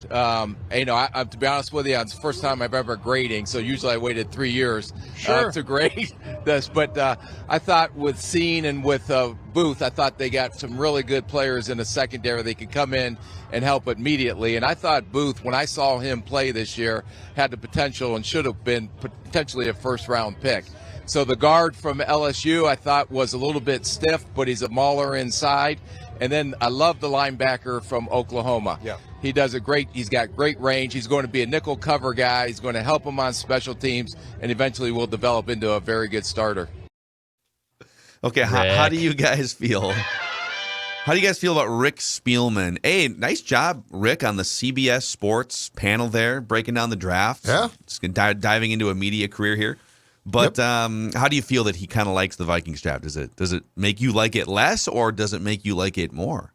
To be honest with you, it's the first time I've ever grading, so usually I waited 3 years to grade this. But I thought with Cine and with Booth, I thought they got some really good players in the secondary. They could come in and help immediately. And I thought Booth, when I saw him play this year, had the potential and should have been potentially a first-round pick. So the guard from LSU I thought was a little bit stiff, but he's a mauler inside. And then I love the linebacker from Oklahoma. Yeah. He does he's got great range. He's going to be a nickel cover guy. He's going to help him on special teams and eventually will develop into a very good starter. Okay, how do you guys feel? How do you guys feel about Rick Spielman? Hey, nice job, Rick, on the CBS Sports panel there, breaking down the draft. Yeah. Just diving into a media career here. But how do you feel that he kind of likes the Vikings draft? Does it make you like it less, or does it make you like it more?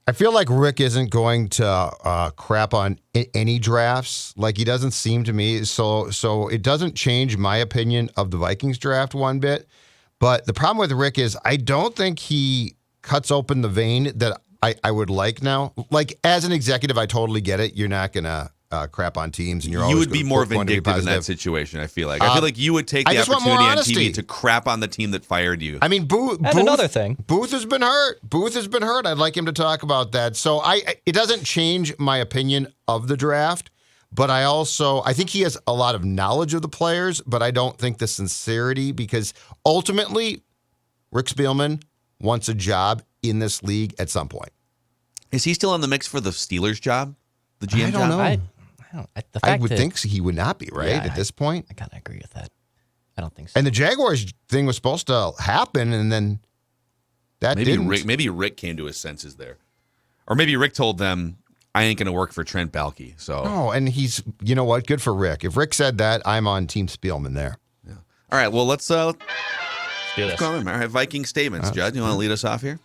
I feel like Rick isn't going to crap on any drafts. Like, he doesn't seem to me. So it doesn't change my opinion of the Vikings draft one bit. But the problem with Rick is I don't think he cuts open the vein that I would like now. Like, as an executive, I totally get it. You're not going to crap on teams, and you would be more vindictive in that situation. I feel like you would take the opportunity on TV to crap on the team that fired you. I mean, Booth. Another thing, Booth has been hurt. I'd like him to talk about that. So it doesn't change my opinion of the draft, but I think he has a lot of knowledge of the players, but I don't think the sincerity, because ultimately, Rick Spielman wants a job in this league at some point. Is he still in the mix for the Steelers job? The GM I don't job? know. I would think he would not be, right, at this point. I kind of agree with that. I don't think so. And the Jaguars thing was supposed to happen, and then that didn't. Maybe Rick came to his senses there. Or maybe Rick told them, I ain't going to work for Trent Baalke. So. No, and you know what? Good for Rick. If Rick said that, I'm on Team Spielman there. Yeah. All right, well, let's do this. All right, Viking statements. Judd, you want to lead us off here?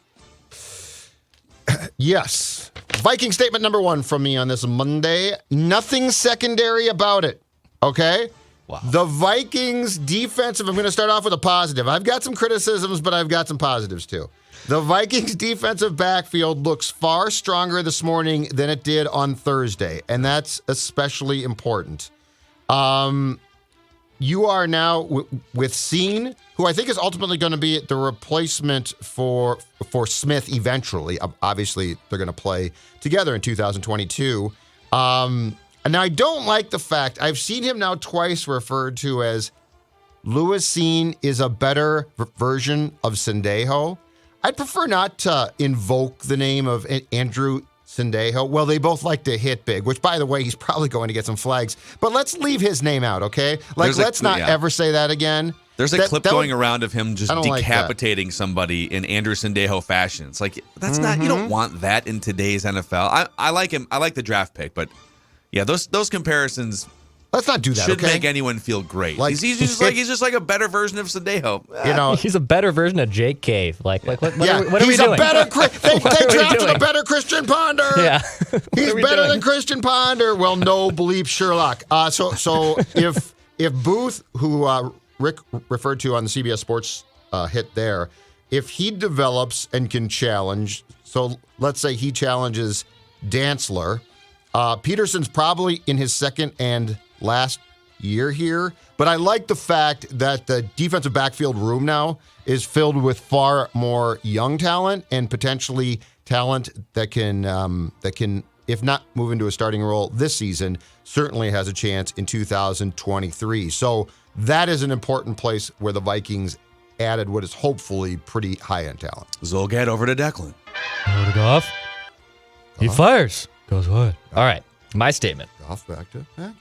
Yes. Viking statement number 1 from me on this Monday. Nothing secondary about it. Okay? Wow. The Vikings defensive, I'm going to start off with a positive. I've got some criticisms, but I've got some positives too. The Vikings defensive backfield looks far stronger this morning than it did on Thursday, and that's especially important. You are now with Cine, who I think is ultimately going to be the replacement for Smith eventually. Obviously, they're going to play together in 2022. And now I don't like the fact, I've seen him now twice referred to as Lewis Cine is a better version of Sendejo. I'd prefer not to invoke the name of Andrew Sendejo. Well, they both like to hit big, which, by the way, he's probably going to get some flags. But let's leave his name out, okay? Let's not ever say that again. There's a clip going around of him just decapitating somebody in Andrew Sendejo fashion. It's like, that's not, you don't want that in today's NFL. I like him. I like the draft pick, but yeah, those comparisons. Let's not do that. Should make anyone feel great. Like, he's just like a better version of Sendejo. You know, he's a better version of Jake Cave. What are we doing? He's a better. They drafted a better Christian Ponder. Yeah, he's better than Christian Ponder. Well, no bleep Sherlock. So if Booth, who Rick referred to on the CBS Sports hit there, if he develops and can challenge, so let's say he challenges Dantzler, Peterson's probably in his second and last year here, but I like the fact that the defensive backfield room now is filled with far more young talent and potentially talent that can, if not move into a starting role this season, certainly has a chance in 2023. So that is an important place where the Vikings added what is hopefully pretty high-end talent. Zolgad over to Declan. Goff. He fires. Goes what? All right, my statement. Off back to Maggie.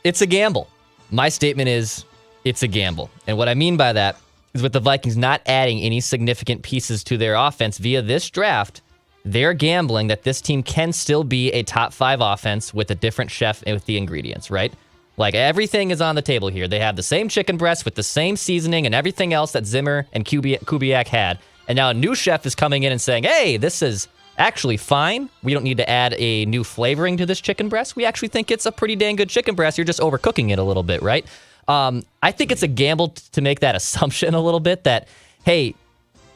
It's a gamble. My statement is it's a gamble. And what I mean by that is with the Vikings not adding any significant pieces to their offense via this draft, they're gambling that this team can still be a top 5 offense with a different chef and with the ingredients, right? Like, everything is on the table here. They have the same chicken breast with the same seasoning and everything else that Zimmer and Kubiak had. And now a new chef is coming in and saying, hey, this is actually fine. We don't need to add a new flavoring to this chicken breast. We actually think it's a pretty dang good chicken breast. You're just overcooking it a little bit, right? I think it's a gamble to make that assumption a little bit that, hey,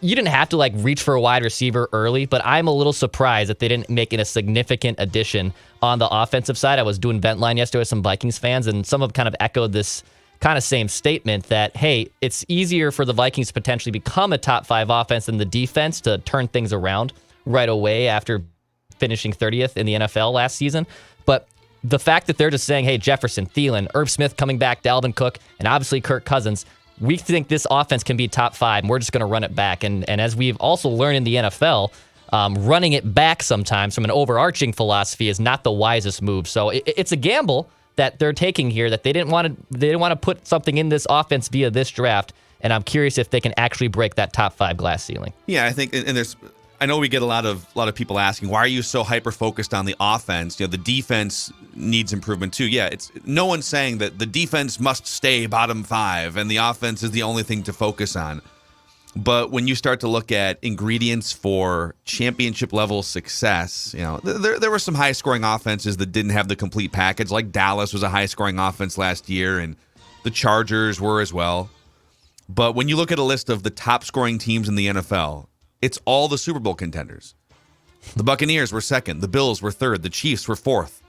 you didn't have to like reach for a wide receiver early, but I'm a little surprised that they didn't make it a significant addition on the offensive side. I was doing vent line yesterday with some Vikings fans, and some have kind of echoed this kind of same statement that, hey, it's easier for the Vikings to potentially become a top 5 offense than the defense to turn things around right away after finishing 30th in the NFL last season. But the fact that they're just saying, hey, Jefferson, Thielen, Irv Smith coming back, Dalvin Cook, and obviously Kirk Cousins, we think this offense can be top 5, and we're just going to run it back. And as we've also learned in the NFL, running it back sometimes from an overarching philosophy is not the wisest move. So it's a gamble that they're taking here, that they didn't want to put something in this offense via this draft. And I'm curious if they can actually break that top 5 glass ceiling. Yeah, I think, and there's, I know we get a lot of people asking, why are you so hyper focused on the offense? The defense needs improvement too. Yeah, it's no one's saying that the defense must stay bottom 5 and the offense is the only thing to focus on. But when you start to look at ingredients for championship level success, there were some high scoring offenses that didn't have the complete package. Like Dallas was a high scoring offense last year, and the Chargers were as well. But when you look at a list of the top scoring teams in the NFL, it's all the Super Bowl contenders. The Buccaneers were 2nd. The Bills were 3rd. The Chiefs were 4th.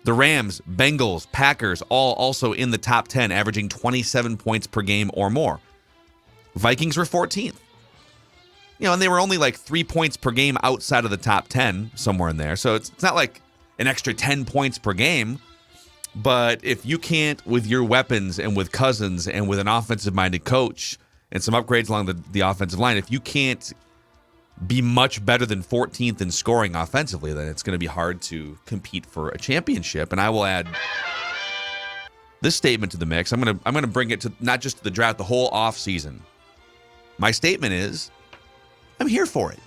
The Rams, Bengals, Packers, all also in the top 10, averaging 27 points per game or more. Vikings were 14th. And they were only like 3 points per game outside of the top 10, somewhere in there. So it's not like an extra 10 points per game. But if you can't, with your weapons and with Cousins and with an offensive-minded coach and some upgrades along the offensive line, if you can't be much better than 14th in scoring offensively, then it's going to be hard to compete for a championship. And I will add this statement to the mix. I'm going to bring it to not just the draft, the whole offseason. My statement is, I'm here for it.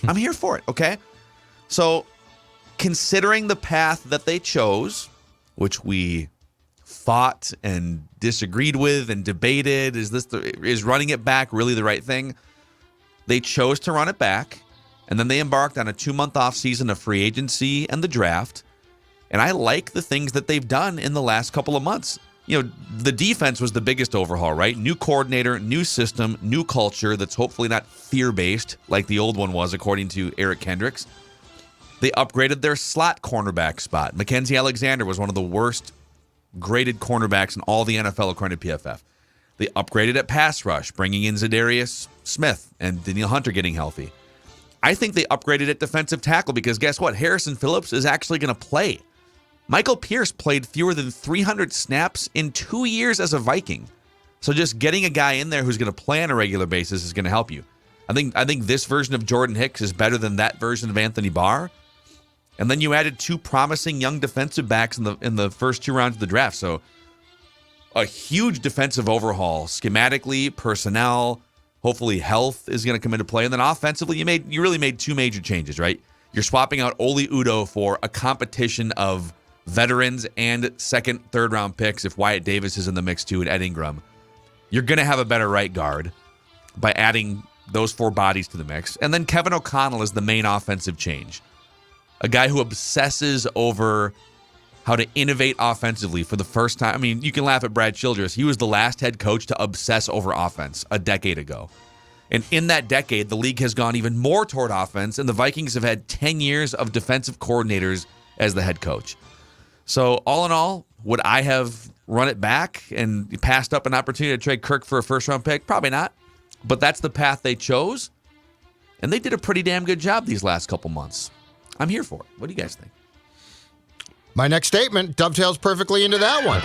I'm here for it, okay? So, considering the path that they chose, which we fought and disagreed with and debated, is running it back really the right thing? They chose to run it back, and then they embarked on a 2-month offseason of free agency and the draft. And I like the things that they've done in the last couple of months. The defense was the biggest overhaul, right? New coordinator, new system, new culture that's hopefully not fear-based like the old one was, according to Eric Kendricks. They upgraded their slot cornerback spot. Mackenzie Alexander was one of the worst graded cornerbacks in all the NFL, according to PFF. They upgraded at pass rush, bringing in Zadarius Smith and Danielle Hunter getting healthy. I think they upgraded at defensive tackle because guess what? Harrison Phillips is actually going to play. Michael Pierce played fewer than 300 snaps in 2 years as a Viking. So just getting a guy in there who's going to play on a regular basis is going to help you. I think this version of Jordan Hicks is better than that version of Anthony Barr. And then you added 2 promising young defensive backs in the first 2 rounds of the draft. So a huge defensive overhaul, schematically, personnel, hopefully health is going to come into play. And then offensively, you really made 2 major changes, right? You're swapping out Oli Udoh for a competition of veterans and 2nd, 3rd round picks if Wyatt Davis is in the mix too, and Ed Ingram. You're going to have a better right guard by adding those 4 bodies to the mix. And then Kevin O'Connell is the main offensive change. A guy who obsesses over how to innovate offensively for the first time. I mean, you can laugh at Brad Childress. He was the last head coach to obsess over offense a decade ago. And in that decade, the league has gone even more toward offense, and the Vikings have had 10 years of defensive coordinators as the head coach. So all in all, would I have run it back and passed up an opportunity to trade Kirk for a first-round pick? Probably not. But that's the path they chose, and they did a pretty damn good job these last couple months. I'm here for it. What do you guys think? My next statement dovetails perfectly into that one.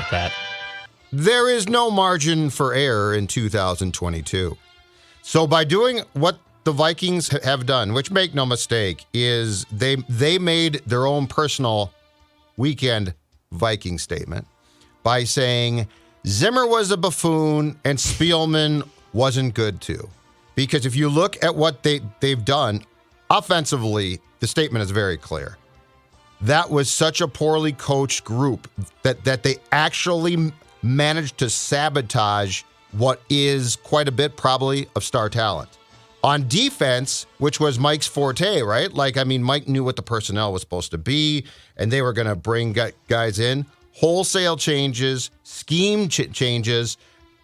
There is no margin for error in 2022. So by doing what the Vikings have done, which make no mistake, is they made their own personal weekend Viking statement by saying Zimmer was a buffoon and Spielman wasn't good too. Because if you look at what they've done offensively, the statement is very clear. That was such a poorly coached group that they actually managed to sabotage what is quite a bit probably of star talent. On defense, which was Mike's forte, right? Mike knew what the personnel was supposed to be, and they were going to bring guys in. Wholesale changes, scheme changes.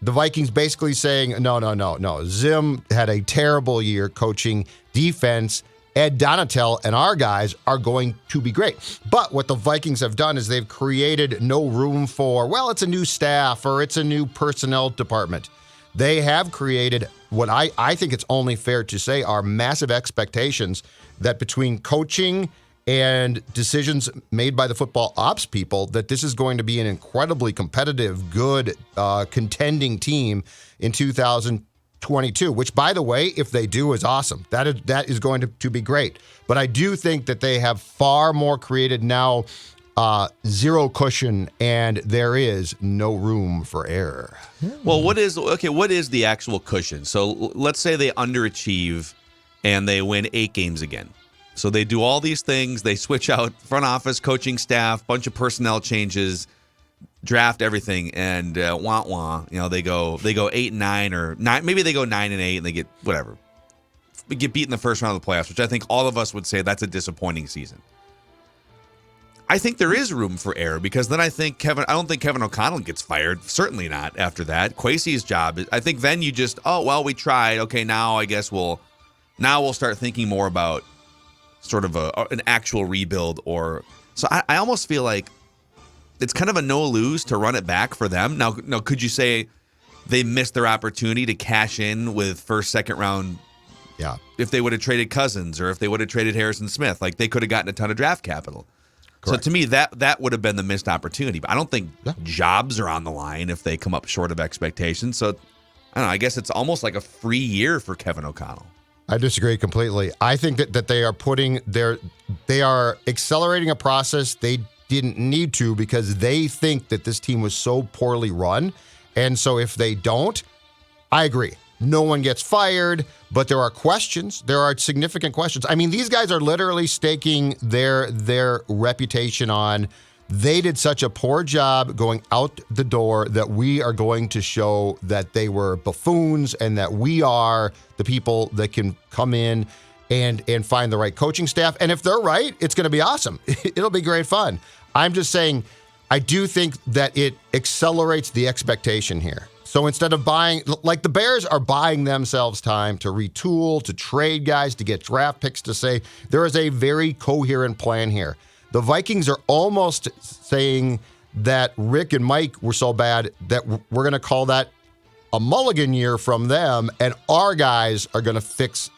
the Vikings basically saying, no. Zim had a terrible year coaching defense. Ed Donatel and our guys are going to be great. But what the Vikings have done is they've created no room for, well, it's a new staff or it's a new personnel department. They have created what I think it's only fair to say are massive expectations that between coaching and decisions made by the football ops people, that this is going to be an incredibly competitive, good, contending team in 2022, which, by the way, if they do, is awesome. That is going to be great. But I do think that they have far more created now, zero cushion, and there is no room for error. Well, what is the actual cushion? So let's say they underachieve and they win 8 games again. So they do all these things. They switch out front office, coaching staff, bunch of personnel changes, draft everything, and wah. You know, they go 8-9 or 9. Maybe they go 9-8 and they get whatever. They get beat in the first round of the playoffs, which I think all of us would say that's a disappointing season. I think there is room for error because then I don't think Kevin O'Connell gets fired. Certainly not after that. Kwesi's job, I think then you just, we tried. Okay, now I guess we'll start thinking more about sort of an actual rebuild. So I almost feel like it's kind of a no-lose to run it back for them. Now, could you say they missed their opportunity to cash in with first, second round? Yeah. If they would have traded Cousins or if they would have traded Harrison Smith, like they could have gotten a ton of draft capital. Correct. So to me, that would have been the missed opportunity. But I don't think jobs are on the line if they come up short of expectations. So I don't know. I guess it's almost like a free year for Kevin O'Connell. I disagree completely. I think that they are accelerating a process they didn't need to because they think that this team was so poorly run. And so if they don't, I agree. No one gets fired, but there are questions. There are significant questions. I mean, these guys are literally staking their reputation on they did such a poor job going out the door that we are going to show that they were buffoons and that we are the people that can come in and find the right coaching staff. And if they're right, it's going to be awesome. It'll be great fun. I'm just saying, I do think that it accelerates the expectation here. So instead of buying, like the Bears are buying themselves time to retool, to trade guys, to get draft picks, to say there is a very coherent plan here. The Vikings are almost saying that Rick and Mike were so bad that we're going to call that a mulligan year from them, and our guys are going to fix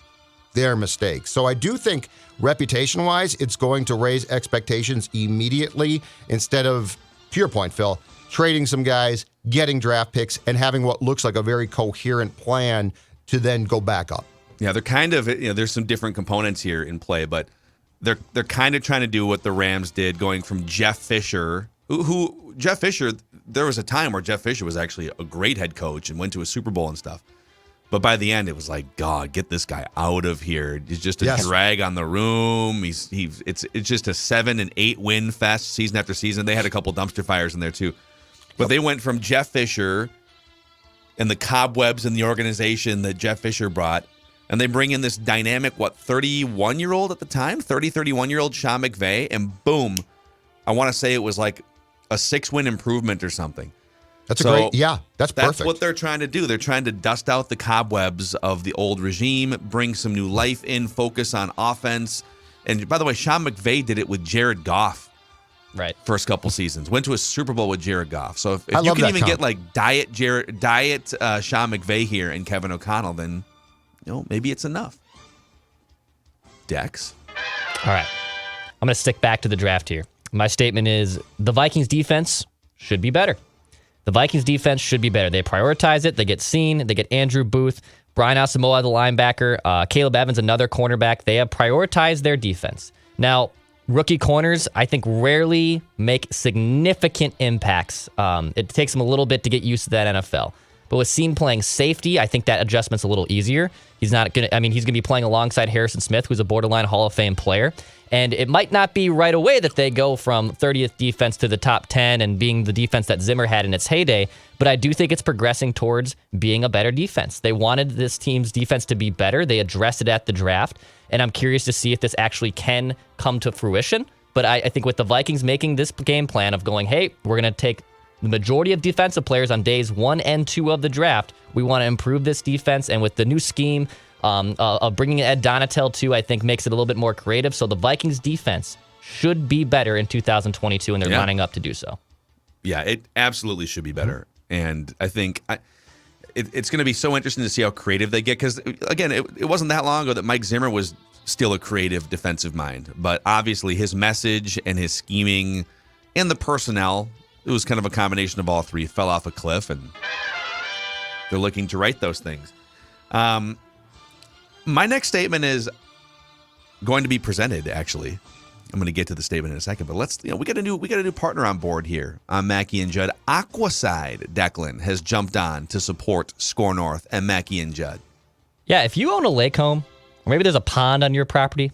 their mistakes. So I do think reputation-wise, it's going to raise expectations immediately instead of, to your point, Phil, trading some guys, getting draft picks, and having what looks like a very coherent plan to then go back up. Yeah, they're kind of, there's some different components here in play, but they're kind of trying to do what the Rams did, going from Jeff Fisher, who Jeff Fisher, there was a time where Jeff Fisher was actually a great head coach and went to a Super Bowl and stuff. But by the end, it was like, God, get this guy out of here. He's just a drag on the room. It's just a 7-8 win fest season after season. They had a couple dumpster fires in there too. But they went from Jeff Fisher and the cobwebs in the organization that Jeff Fisher brought, and they bring in this dynamic, 31-year-old at the time? 31-year-old Sean McVay, and boom, I want to say it was like a 6-win improvement or something. That's that's perfect. That's what they're trying to do. They're trying to dust out the cobwebs of the old regime, bring some new life in, focus on offense. And by the way, Sean McVay did it with Jared Goff. Right. First couple seasons. Went to a Super Bowl with Jared Goff. So if you can even get like diet Sean McVay here and Kevin O'Connell, then maybe it's enough. Dex. All right. I'm going to stick back to the draft here. My statement is the Vikings defense should be better. The Vikings defense should be better. They prioritize it. They get Cine. They get Andrew Booth. Brian Asamoah, the linebacker. Caleb Evans, another cornerback. They have prioritized their defense. Now, rookie corners, I think, rarely make significant impacts. It takes them a little bit to get used to that NFL. But with Cine playing safety, I think that adjustment's a little easier. He's going to be playing alongside Harrison Smith, who's a borderline Hall of Fame player. And it might not be right away that they go from 30th defense to the top 10 and being the defense that Zimmer had in its heyday, but I do think it's progressing towards being a better defense. They wanted this team's defense to be better. They addressed it at the draft, and I'm curious to see if this actually can come to fruition. But I think with the Vikings making this game plan of going, hey, we're going to take the majority of defensive players on days 1 and 2 of the draft. We want to improve this defense, and with the new scheme of bringing Ed Donatel too, I think makes it a little bit more creative. So the Vikings defense should be better in 2022, and they're lining up to do so. Yeah, it absolutely should be better. And I think it's going to be so interesting to see how creative they get, because, again, it wasn't that long ago that Mike Zimmer was still a creative defensive mind. But obviously his message and his scheming and the personnel, it was kind of a combination of all three, fell off a cliff, and they're looking to right those things. My next statement is going to be presented, actually. I'm going to get to the statement in a second, but we got a new partner on board here on Mackey and Judd. Aquaside, Declan, has jumped on to support SKOR North and Mackey and Judd. Yeah, if you own a lake home, or maybe there's a pond on your property,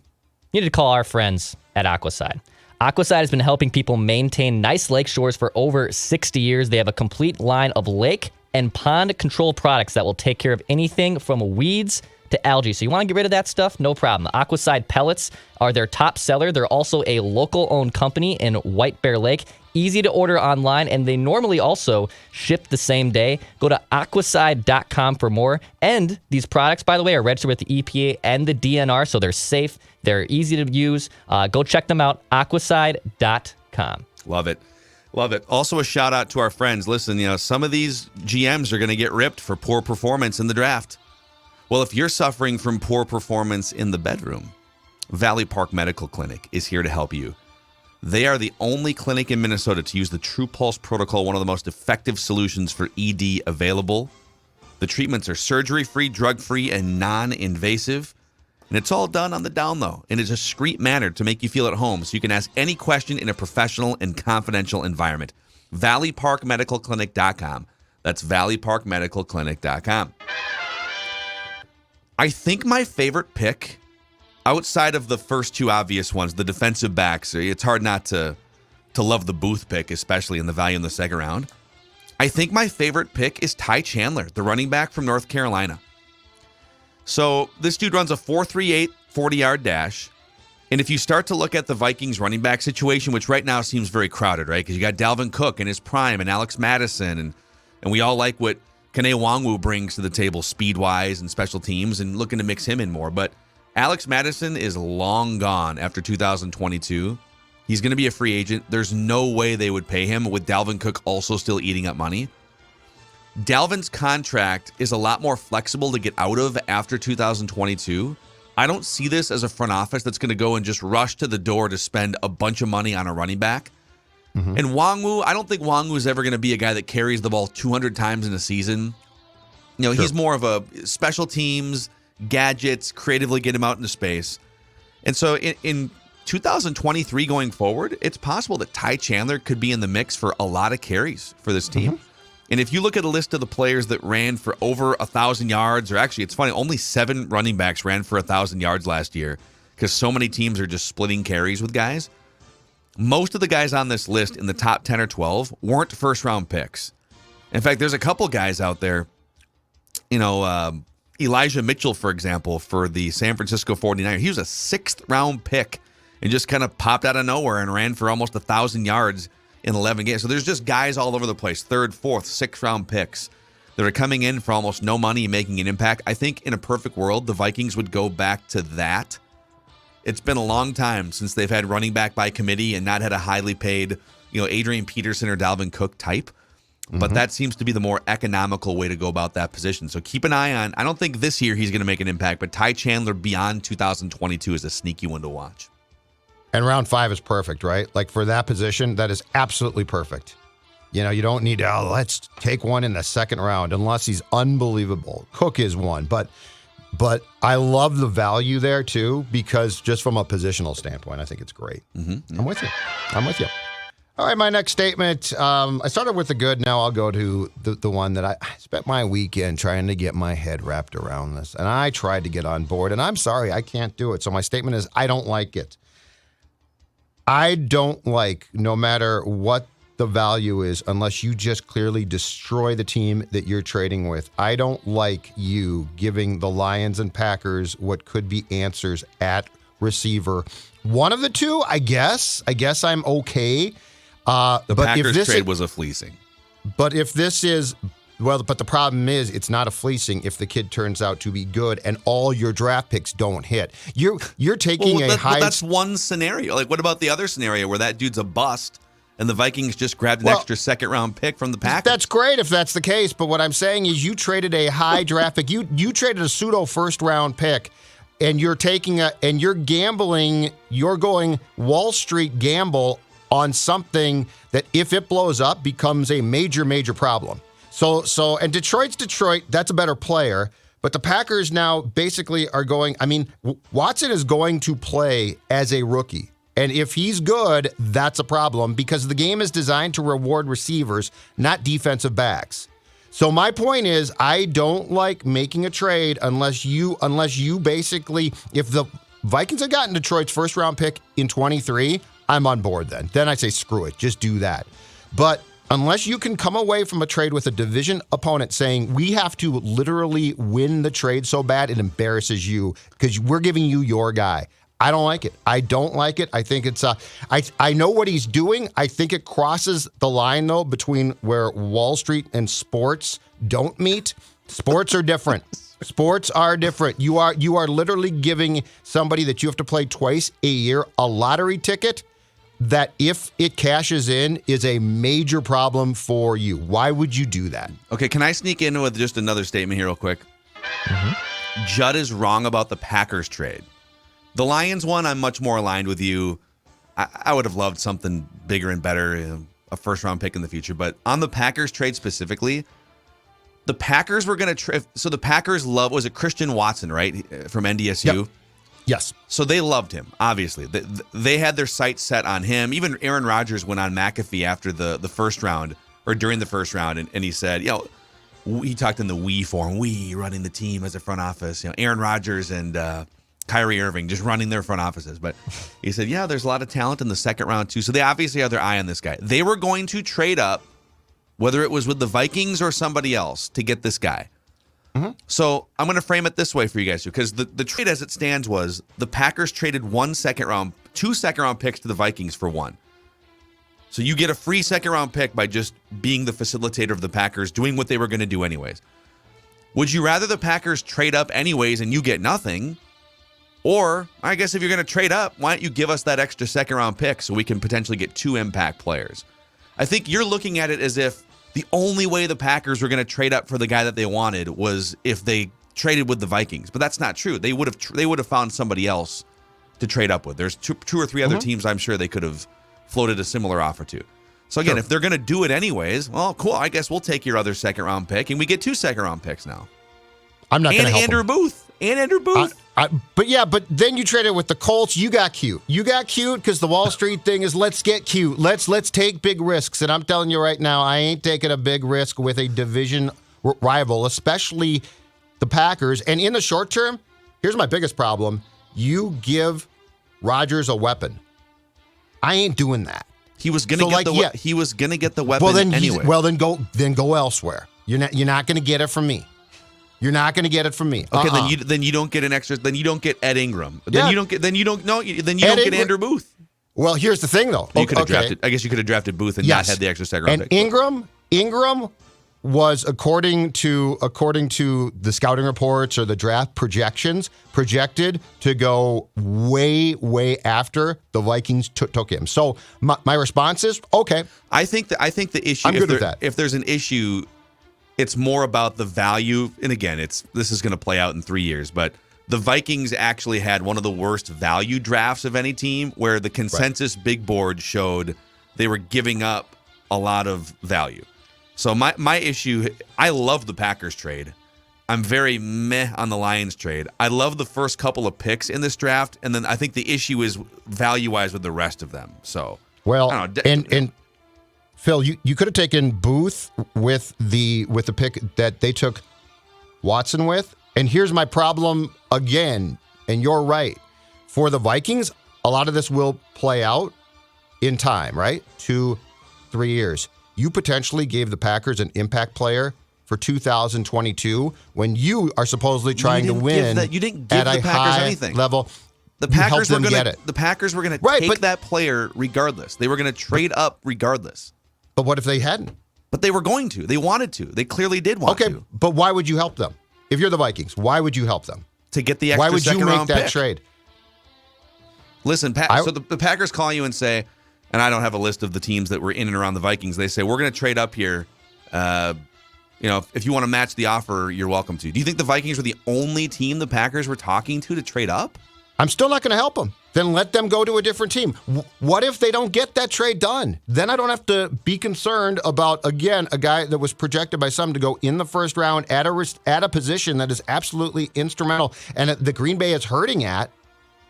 you need to call our friends at Aquaside. Aquaside has been helping people maintain nice lake shores for over 60 years. They have a complete line of lake and pond control products that will take care of anything from weeds to algae. So you want to get rid of that stuff? No problem. Aquaside pellets are their top seller. They're also a local-owned company in White Bear Lake. Easy to order online, and they normally also ship the same day. Go to aquaside.com for more. And these products, by the way, are registered with the EPA and the DNR, so they're safe. They're easy to use. Go check them out, aquaside.com. Love it. Love it. Also a shout out to our friends. Listen, some of these GMs are going to get ripped for poor performance in the draft. Well, if you're suffering from poor performance in the bedroom, Valley Park Medical Clinic is here to help you. They are the only clinic in Minnesota to use the True Pulse protocol, one of the most effective solutions for ED available. The treatments are surgery-free, drug-free, and non-invasive. And it's all done on the down low in a discreet manner to make you feel at home, so you can ask any question in a professional and confidential environment. ValleyParkMedicalClinic.com. That's ValleyParkMedicalClinic.com. I think my favorite pick, outside of the first two obvious ones, the defensive backs, it's hard not to love the Booth pick, especially in the value in the second round. I think my favorite pick is Ty Chandler, the running back from North Carolina. So this dude runs a 4.38 40-yard dash. And if you start to look at the Vikings running back situation, which right now seems very crowded, right? Because you got Dalvin Cook in his prime and Alex Madison, and we all like what Kene Nwangwu brings to the table speed-wise and special teams, and looking to mix him in more. But Alex Madison is long gone after 2022. He's going to be a free agent. There's no way they would pay him with Dalvin Cook also still eating up money. Dalvin's contract is a lot more flexible to get out of after 2022. I don't see this as a front office that's going to go and just rush to the door to spend a bunch of money on a running back. Mm-hmm. And Nwangwu, I don't think Nwangwu is ever going to be a guy that carries the ball 200 times in a season. Sure. He's more of a special teams, gadgets, creatively get him out into space. And so in 2023 going forward, it's possible that Ty Chandler could be in the mix for a lot of carries for this team. Mm-hmm. And if you look at a list of the players that ran for over 1,000 yards, or actually, it's funny, only 7 running backs ran for 1,000 yards last year because so many teams are just splitting carries with guys. Most of the guys on this list in the top 10 or 12 weren't first-round picks. In fact, there's a couple guys out there, Elijah Mitchell, for example, for the San Francisco 49ers. He was a 6th-round pick and just kind of popped out of nowhere and ran for almost 1,000 yards in 11 games. So there's just guys all over the place, 3rd, 4th, 6th-round picks that are coming in for almost no money and making an impact. I think in a perfect world, the Vikings would go back to that. It's been a long time since they've had running back by committee and not had a highly paid, Adrian Peterson or Dalvin Cook type. Mm-hmm. But that seems to be the more economical way to go about that position. So keep an eye on, I don't think this year he's going to make an impact, but Ty Chandler beyond 2022 is a sneaky one to watch. And round 5 is perfect, right? Like for that position, that is absolutely perfect. You don't need to, let's take one in the second round unless he's unbelievable. Cook is one, but I love the value there too, because just from a positional standpoint, I think it's great. Mm-hmm. I'm with you. All right, my next statement. I started with the good. Now I'll go to the one that I spent my weekend trying to get my head wrapped around this. And I tried to get on board, and I'm sorry, I can't do it. So my statement is, I don't like it. I don't like, no matter what the value is, unless you just clearly destroy the team that you're trading with. I don't like you giving the Lions and Packers what could be answers at receiver. One of the two, I guess I'm okay. The Packers trade was a fleecing. But if this is, but the problem is it's not a fleecing if the kid turns out to be good and all your draft picks don't hit. You're taking but high. That's one scenario. Like, what about the other scenario where that dude's a bust and the Vikings just grabbed an extra second-round pick from the Packers? That's great if that's the case, but what I'm saying is you traded a high draft pick. You traded a pseudo first-round pick, and you're you're gambling. You're going Wall Street gamble on something that, if it blows up, becomes a major, major problem. And Detroit's Detroit. That's a better player. But the Packers now basically are going, Watson is going to play as a rookie. And if he's good, that's a problem because the game is designed to reward receivers, not defensive backs. So my point is, I don't like making a trade unless you basically, if the Vikings had gotten Detroit's first round pick in 23, I'm on board then. Then I say, screw it, just do that. But unless you can come away from a trade with a division opponent saying, we have to literally win the trade so bad it embarrasses you because we're giving you your guy. I don't like it. I don't like it. I think it's I know what he's doing. I think it crosses the line, though, between where Wall Street and sports don't meet. Sports are different. Sports are different. You are literally giving somebody that you have to play twice a year a lottery ticket that, if it cashes in, is a major problem for you. Why would you do that? Okay, can I sneak in with just another statement here real quick? Mm-hmm. Judd is wrong about the Packers trade. The Lions one, I'm much more aligned with you. I would have loved something bigger and better, a first-round pick in the future. But on the Packers trade specifically, the Packers were going to trade. So the Packers was it Christian Watson, right, from NDSU? Yep. Yes. So they loved him, obviously. They had their sights set on him. Even Aaron Rodgers went on McAfee after the first round, or during the first round, and he said, he talked in the we form, we running the team as a front office. Aaron Rodgers and Kyrie Irving just running their front offices. But he said, there's a lot of talent in the second round too. So they obviously have their eye on this guy. They were going to trade up, whether it was with the Vikings or somebody else, to get this guy. Mm-hmm. So I'm going to frame it this way for you guys, because the trade as it stands was the Packers traded 2 second-round picks to the Vikings for one. So you get a free second-round pick by just being the facilitator of the Packers, doing what they were going to do anyways. Would you rather the Packers trade up anyways and you get nothing? Or, I guess if you're going to trade up, why don't you give us that extra second-round pick so we can potentially get 2 impact players? I think you're looking at it as if the only way the Packers were going to trade up for the guy that they wanted was if they traded with the Vikings. But that's not true. They would have found somebody else to trade up with. There's two or three other teams I'm sure they could have floated a similar offer to. So again, if they're going to do it anyways, well, cool. I guess we'll take your other second-round pick, and we get 2 second-round picks now. I'm not going to help Andrew Booth. But then you traded with the Colts. You got cute. Because the Wall Street thing is, let's get cute. Let's take big risks. And I'm telling you right now, I ain't taking a big risk with a division rival, especially the Packers. And in the short term, here's my biggest problem. You give Rodgers a weapon. I ain't doing that. He was going to he was going to get the weapon anyway. Then go elsewhere. You're not going to get it from me. You're not going to get it from me. Okay, then you don't get an extra. Then you don't get Ed Ingram. Then you don't get get Andrew Booth. Well, here's the thing, though. You could have drafted. I guess you could have drafted Booth and not had the extra second round pick. And Ingram was according to the scouting reports or the draft projections, projected to go way after the Vikings took him. So my response is okay. I think the issue. I'm good with that. If there's an issue, it's more about the value. And again, this is going to play out in 3 years, but the Vikings actually had one of the worst value drafts of any team, where the consensus big board showed they were giving up a lot of value. So my issue, I love the Packers trade. I'm very meh on the Lions trade. I love the first couple of picks in this draft, and then I think the issue is value-wise with the rest of them. So, I don't know. And Phil, you could have taken Booth with the pick that they took Watson with. And here's my problem again, and you're right. For the Vikings, a lot of this will play out in time, right? 2-3 years. You potentially gave the Packers an impact player for 2022 when you are supposedly trying to win you didn't give at the a Packers high anything. level. The Packers were going get it. The Packers were going to take that player regardless. They were going to trade up regardless. But what if they hadn't? But they were going to. They wanted to. They clearly did want to. Okay, but why would you help them? If you're the Vikings, why would you help them? To get the extra Why would you make that pick. trade? Listen, so the Packers call you and say, and I don't have a list of the teams that were in and around the Vikings. They say, we're going to trade up here. If you want to match the offer, you're welcome to. Do you think the Vikings were the only team the Packers were talking to trade up? I'm still not going to help them. Then let them go to a different team. What if they don't get that trade done? Then I don't have to be concerned about, again, a guy that was projected by some to go in the first round at a position that is absolutely instrumental and the Green Bay is hurting at.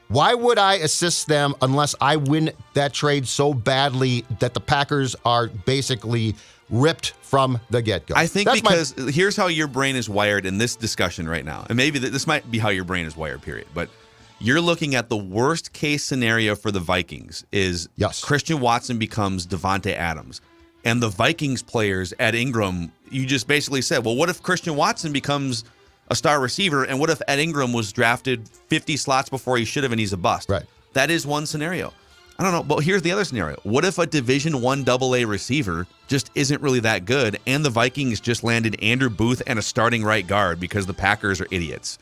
Why would I assist them unless I win that trade so badly that the Packers are basically ripped from the get-go? I think here's how your brain is wired in this discussion right now. And maybe this might be how your brain is wired, period. But you're looking at the worst case scenario for the Vikings is Christian Watson becomes Devontae Adams. And the Vikings players at Ingram, you just basically said, well, what if Christian Watson becomes a star receiver? And what if Ed Ingram was drafted 50 slots before he should have and he's a bust? Right. That is one scenario. I don't know, but here's the other scenario. What if a Division I AA receiver just isn't really that good and the Vikings just landed Andrew Booth and a starting right guard because the Packers are idiots?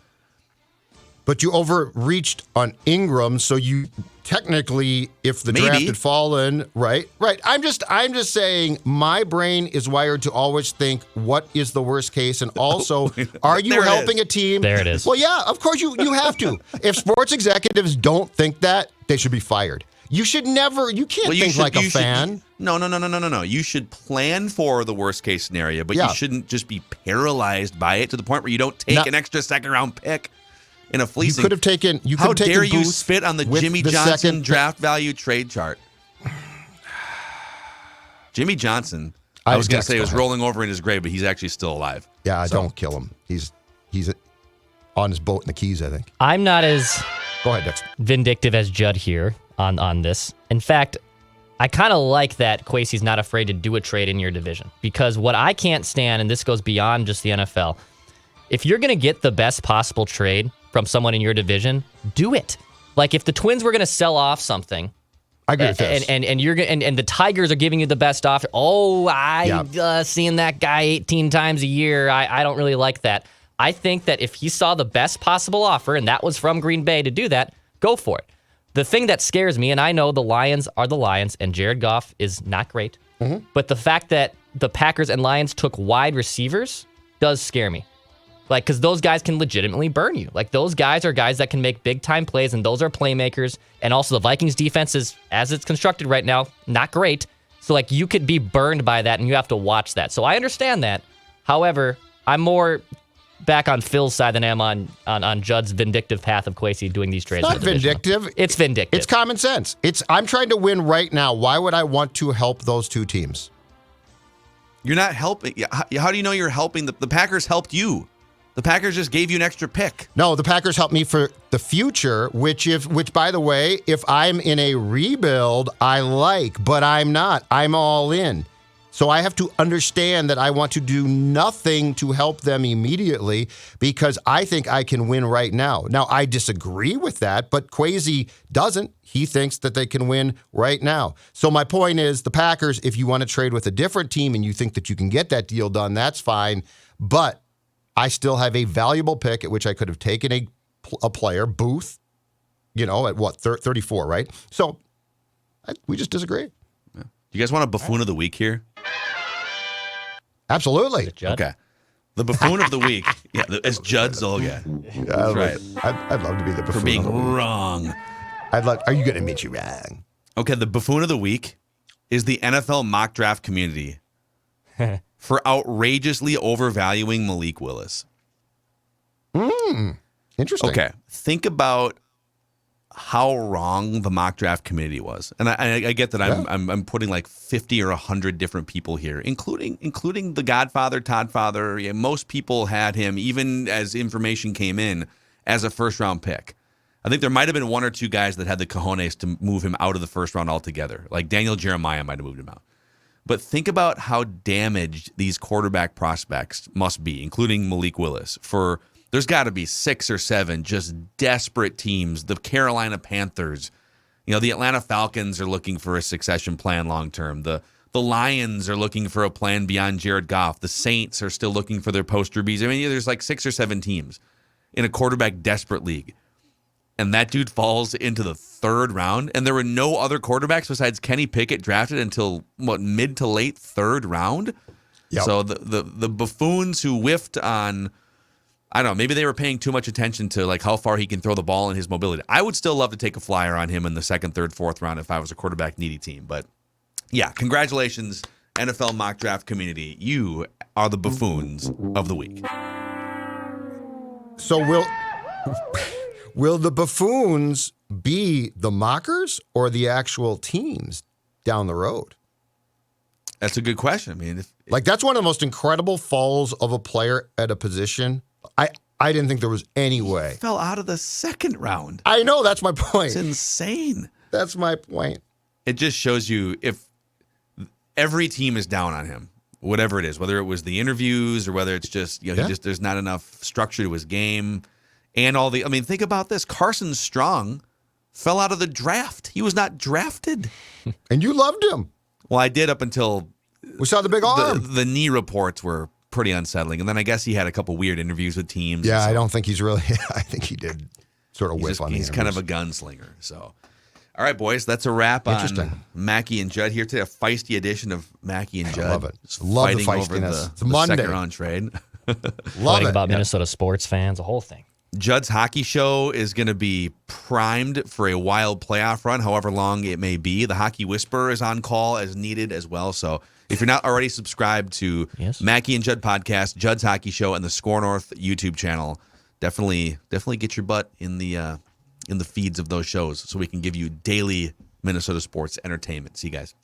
But you overreached on Ingram, so you technically, if the draft had fallen, right. I'm just saying my brain is wired to always think what is the worst case, and also, are you helping a team? There it is. Well, yeah, of course you have to. If sports executives don't think that, they should be fired. You should never. You can't think like a fan. No. You should plan for the worst case scenario, but you shouldn't just be paralyzed by it to the point where you don't take an extra second round pick. In a fleecing. You could have taken. How dare you spit on the Jimmy Johnson draft value trade chart? Jimmy Johnson. I was going to say he was rolling over in his grave, but he's actually still alive. Yeah, don't kill him. He's on his boat in the Keys, I think. I'm not as go ahead, Dexter. Vindictive as Judd here on this. In fact, I kind of like that Kwesi's not afraid to do a trade in your division, because what I can't stand, and this goes beyond just the NFL, if you're going to get the best possible trade from someone in your division, do it. Like if the Twins were going to sell off something, I agree with this. And you're and the Tigers are giving you the best offer. Seeing that guy 18 times a year, I don't really like that. I think that if he saw the best possible offer, and that was from Green Bay to do that, go for it. The thing that scares me, and I know the Lions are the Lions, and Jared Goff is not great, but the fact that the Packers and Lions took wide receivers does scare me. Like, because those guys can legitimately burn you. Like, those guys are guys that can make big-time plays, and those are playmakers. And also, the Vikings defense is, as it's constructed right now, not great. So, like, you could be burned by that, and you have to watch that. So, I understand that. However, I'm more back on Phil's side than I am on Judd's vindictive path of Kwesi doing these trades. It's not vindictive. It's vindictive. It's common sense. I'm trying to win right now. Why would I want to help those two teams? You're not helping. How do you know you're helping? The Packers helped you. The Packers just gave you an extra pick. No, the Packers helped me for the future, which by the way, if I'm in a rebuild, I like, but I'm not. I'm all in. So I have to understand that I want to do nothing to help them immediately because I think I can win right now. Now, I disagree with that, but Kwesi doesn't. He thinks that they can win right now. So my point is the Packers, if you want to trade with a different team and you think that you can get that deal done, that's fine. But I still have a valuable pick at which I could have taken a player, Booth, at what, 34, right? So we just disagree. Yeah. You guys want a buffoon of the week here? Absolutely. Okay. The buffoon of the week. Yeah, it's Judd Zolgad. That's right. I'd love to be the buffoon. For being wrong. Are you going to admit you wrong? Okay, the buffoon of the week is the NFL mock draft community for outrageously overvaluing Malik Willis. Interesting. Okay, think about how wrong the mock draft community was, and I get that I'm putting like 50 or 100 different people here, including the Godfather, Todd Father. Yeah, most people had him, even as information came in, as a first round pick. I think there might have been one or two guys that had the cojones to move him out of the first round altogether. Like Daniel Jeremiah might have moved him out. But think about how damaged these quarterback prospects must be, including Malik Willis. There's got to be 6 or 7 just desperate teams. The Carolina Panthers, the Atlanta Falcons are looking for a succession plan long term. The The Lions are looking for a plan beyond Jared Goff. The Saints are still looking for their poster bees. I mean, there's like 6 or 7 teams in a quarterback desperate league. And that dude falls into the 3rd round. And there were no other quarterbacks besides Kenny Pickett drafted until, mid to late 3rd round? Yep. So the buffoons who whiffed on, I don't know, maybe they were paying too much attention to like how far he can throw the ball and his mobility. I would still love to take a flyer on him in the 2nd, 3rd, 4th round if I was a quarterback needy team. But yeah, congratulations, NFL mock draft community. You are the buffoons of the week. So will the buffoons be the mockers or the actual teams down the road? That's a good question. I mean, that's one of the most incredible falls of a player at a position. I didn't think there was any way. Fell out of the 2nd round. I know, that's my point. It's insane. That's my point. It just shows you if every team is down on him, whatever it is, whether it was the interviews or whether it's just, there's not enough structure to his game and think about this. Carson Strong fell out of the draft. He was not drafted. And you loved him. Well, I did up until we saw the big arm. The knee reports were pretty unsettling. And then I guess he had a couple weird interviews with teams. Yeah, I don't think he's really, I think he did sort of whiff on the He's kind of a gunslinger. So, all right, boys, that's a wrap on Mackey and Judd here today. A feisty edition of Mackey and Judd. I love it. Love the feistiness. It's Monday. 2nd round trade. Love it. About Minnesota sports fans, the whole thing. Judd's hockey show is going to be primed for a wild playoff run, however long it may be. The Hockey Whisperer is on call as needed as well. So if you're not already subscribed to Mackey and Judd podcast, Judd's Hockey Show, and the SKOR North YouTube channel, definitely get your butt in the feeds of those shows so we can give you daily Minnesota sports entertainment. See you guys.